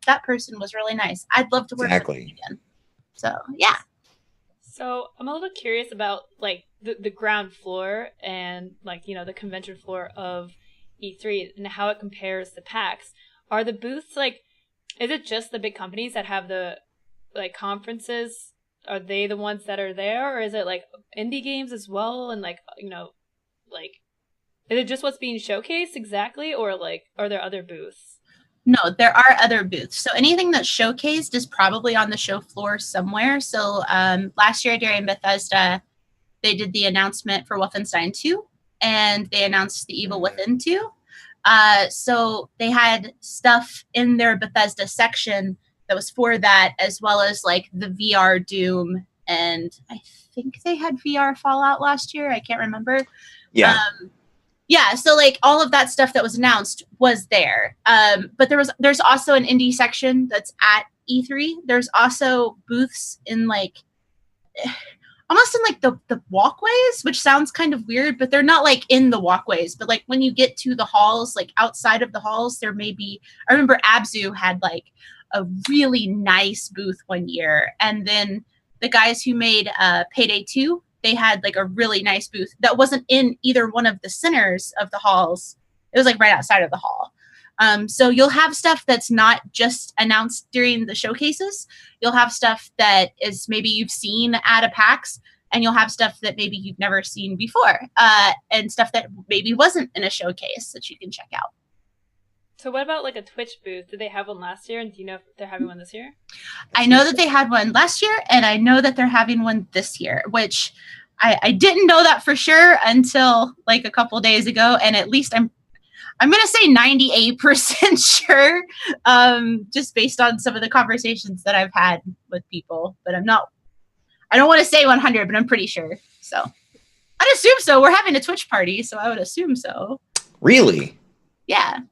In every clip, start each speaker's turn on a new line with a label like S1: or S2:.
S1: that person was really nice. I'd love to work with them again. So, yeah.
S2: So I'm a little curious about like the ground floor and like, you know, the convention floor of E3 and how it compares to PAX. Are the booths like, is it just the big companies that have the like conferences? Are they the ones that are there, or is it like indie games as well? And like, you know, like, is it just what's being showcased exactly, or like, are there other booths?
S1: No, there are other booths. So anything that's showcased is probably on the show floor somewhere. So last year during Bethesda, they did the announcement for Wolfenstein 2, and they announced The Evil Within 2. So they had stuff in their Bethesda section that was for that, as well as like the VR Doom, and I think they had VR Fallout last year. I can't remember.
S3: Yeah.
S1: Yeah, so like all of that stuff that was announced was there. But there's also an indie section that's at E3. There's also booths in like almost in like the walkways, which sounds kind of weird, but they're not like in the walkways. But like when you get to the halls, like outside of the halls, there may be. I remember Abzu had like a really nice booth one year, and then the guys who made Payday 2. They had like a really nice booth that wasn't in either one of the centers of the halls. It was like right outside of the hall. So you'll have stuff that's not just announced during the showcases. You'll have stuff that is maybe you've seen at a PAX, and you'll have stuff that maybe you've never seen before, and stuff that maybe wasn't in a showcase that you can check out.
S2: So what about like a Twitch booth? Did they have one last year, and do you know if they're having one this year?
S1: I know that they had one last year, and I know that they're having one this year, which I didn't know that for sure until like a couple days ago, and at least I'm going to say 98% sure, just based on some of the conversations that I've had with people, but I don't want to say 100, but I'm pretty sure. So I'd assume so. We're having a Twitch party, so I would assume so.
S3: Really?
S1: Yeah.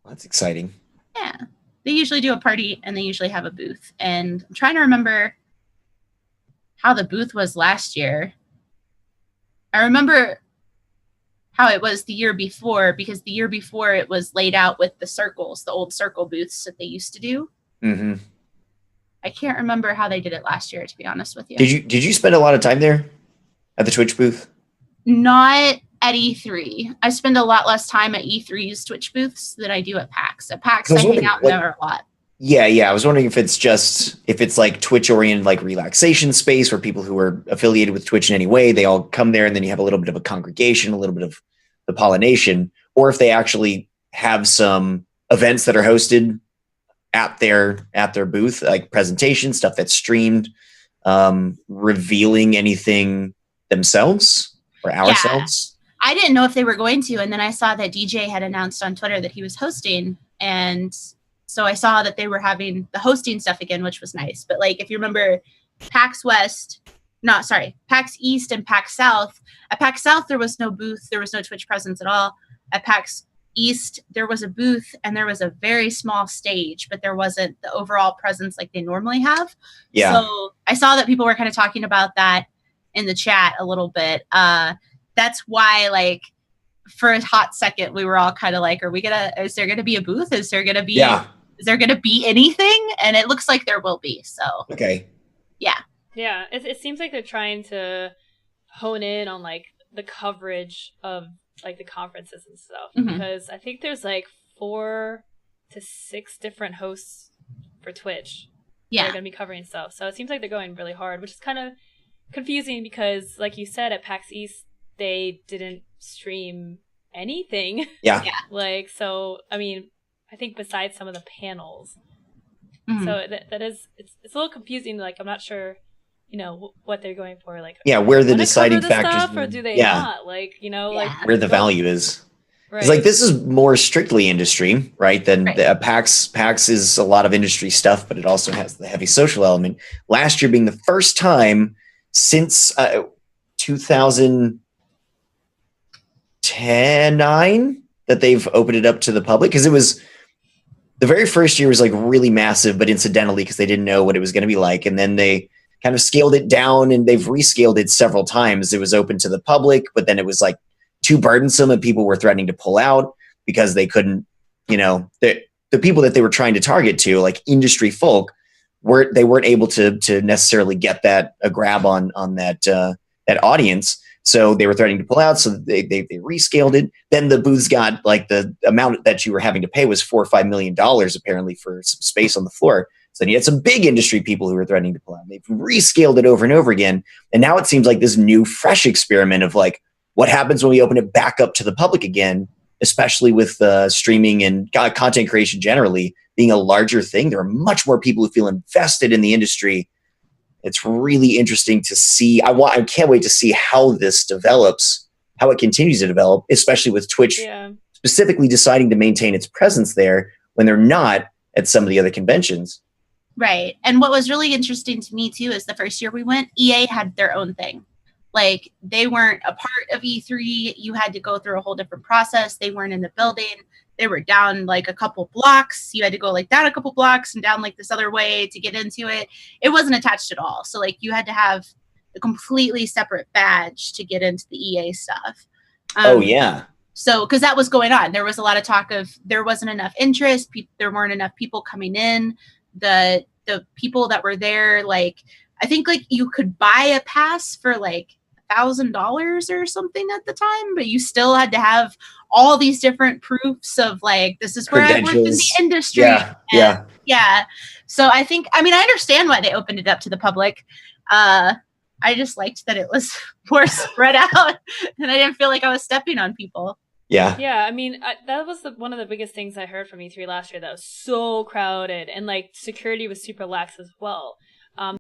S3: That's exciting.
S1: Yeah. They usually do a party, and they usually have a booth. And I'm trying to remember how the booth was last year. I remember how it was the year before, because the year before it was laid out with the circles, the old circle booths that they used to do.
S3: Mm-hmm.
S1: I can't remember how they did it last year, to be honest with you.
S3: Did you spend a lot of time there at the Twitch booth?
S1: Not at E3. I spend a lot less time at E3's Twitch booths than I do at PAX. At PAX, I hang out there a lot.
S3: Yeah. I was wondering if it's like Twitch oriented, like relaxation space where people who are affiliated with Twitch in any way, they all come there, and then you have a little bit of a congregation, a little bit of the pollination, or if they actually have some events that are hosted at their booth, like presentation stuff that's streamed, revealing anything themselves or ourselves.
S1: I didn't know if they were going to, and then I saw that DJ had announced on Twitter that he was hosting, and so I saw that they were having the hosting stuff again, which was nice. But like, if you remember PAX East and PAX South, at PAX South there was no booth, there was no Twitch presence at all. At PAX East there was a booth, and there was a very small stage, but there wasn't the overall presence like they normally have.
S3: Yeah.
S1: So I saw that people were kind of talking about that in the chat a little bit. That's why, like, for a hot second, we were all kind of like, is there gonna be a booth? Is there gonna be anything? And it looks like there will be. So
S3: okay.
S1: Yeah.
S2: Yeah. It seems like they're trying to hone in on like the coverage of like the conferences and stuff, because I think there's like 4 to 6 different hosts for Twitch.
S1: Yeah.
S2: They're gonna be covering stuff. So it seems like they're going really hard, which is kind of confusing because, like you said, at PAX East, they didn't stream anything.
S3: Yeah.
S2: Like, so, I mean, I think besides some of the panels. So that is, it's a little confusing. Like, I'm not sure, you know, what they're going for. Like,
S3: where the deciding factors.
S2: Or do they not? Like, you know, like.
S3: Where the value is.
S2: Right.
S3: It's like, this is more strictly industry, right? Than PAX. PAX is a lot of industry stuff, but it also has the heavy social element. Last year being the first time since 2009 that they've opened it up to the public, because it was the very first year was like really massive, but incidentally, because they didn't know what it was going to be like, and then they kind of scaled it down, and they've rescaled it several times. It was open to the public, but then it was like too burdensome, and people were threatening to pull out because they couldn't, you know, the people that they were trying to target to, like industry folk, weren't able to necessarily get a grab on that audience. So they were threatening to pull out. So they rescaled it. Then the booths got like the amount that you were having to pay was $4 or $5 million apparently for some space on the floor. So then you had some big industry people who were threatening to pull out. They've rescaled it over and over again. And now it seems like this new, fresh experiment of like, what happens when we open it back up to the public again, especially with streaming and content creation generally being a larger thing. There are much more people who feel invested in the industry. It's really interesting to see. I can't wait to see how this develops, how it continues to develop, especially with Twitch specifically deciding to maintain its presence there when they're not at some of the other conventions.
S1: Right. And what was really interesting to me too is the first year we went, EA had their own thing. Like they weren't a part of E3. You had to go through a whole different process. They weren't in the building. They were down like a couple blocks. You had to go like down a couple blocks and down like this other way to get into it. It wasn't attached at all. So like you had to have a completely separate badge to get into the EA stuff.
S3: Oh yeah.
S1: So because that was going on. There was a lot of talk of there wasn't enough interest. There weren't enough people coming in. The people that were there, like I think like you could buy a pass for like $1,000 or something at the time, but you still had to have all these different proofs of like this is where I worked in the industry. Yeah. So I understand why they opened it up to the public. I just liked that it was more spread out, and I didn't feel like I was stepping on people.
S2: Yeah. I mean, that was one of the biggest things I heard from E3 last year. That was so crowded, and like security was super lax as well.